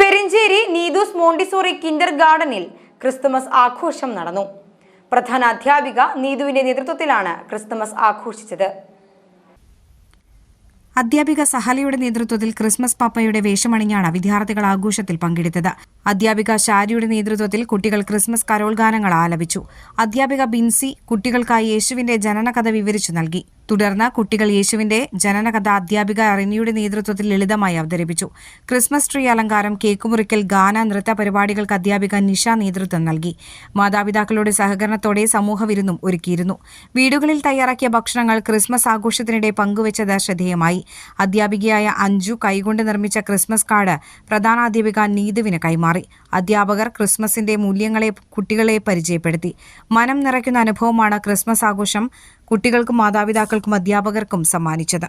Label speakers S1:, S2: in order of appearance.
S1: Perincheri Neethu's Montessori Kinder ഗാർഡനിൽ Christmas ആഘോഷം നടന്നു. പ്രധാന അധ്യാപിക നീതുവിന്റെ നേതൃത്വത്തിലാണ് ക്രിസ്തുമസ് ആഘോഷിച്ചത്.
S2: അധ്യാപിക സഹലയുടെ നേതൃത്വത്തിൽ ക്രിസ്മസ് പാപ്പയുടെ വേഷമണിഞ്ഞാണ് വിദ്യാർത്ഥികൾ ആഘോഷത്തിൽ പങ്കെടുത്തത്. അധ്യാപിക ഷാരിയുടെ നേതൃത്വത്തിൽ കുട്ടികൾ ക്രിസ്മസ് കരോൾ ഗാനങ്ങൾ ആലപിച്ചു. അധ്യാപിക ബിൻസി കുട്ടികൾക്കായി യേശുവിന്റെ ജനനകഥ വിവരിച്ചു നൽകി. തുടർന്ന് കുട്ടികൾ യേശുവിന്റെ ജനനകഥ അധ്യാപിക റിനിയുടെ നേതൃത്വത്തിൽ ലളിതമായി അവതരിപ്പിച്ചു. ക്രിസ്മസ് ട്രീ അലങ്കാരം, കേക്കുമുറിക്കൽ, ഗാന, നൃത്ത പരിപാടികൾക്ക് അധ്യാപിക നിഷ നേതൃത്വം നൽകി. മാതാപിതാക്കളുടെ സഹകരണത്തോടെ സമൂഹ വിരുന്നും ഒരുക്കിയിരുന്നു. വീടുകളിൽ തയ്യാറാക്കിയ ഭക്ഷണങ്ങൾ ക്രിസ്മസ് ആഘോഷത്തിനിടെ പങ്കുവച്ചത് ശ്രദ്ധേയമായി. അധ്യാപികയായ അഞ്ജു കൈകൊണ്ട് നിർമ്മിച്ച ക്രിസ്മസ് കാർഡ് പ്രധാനാധ്യാപിക നീതുവിന് കൈമാറി. അധ്യാപകർ ക്രിസ്മസിന്റെ മൂല്യങ്ങളെ കുട്ടികളെ പരിചയപ്പെടുത്തി. മനം നിറയ്ക്കുന്ന അനുഭവമാണ് ക്രിസ്മസ് ആഘോഷം കുട്ടികൾക്കും മാതാപിതാക്കൾക്കും അധ്യാപകർക്കും സമ്മാനിച്ചത്.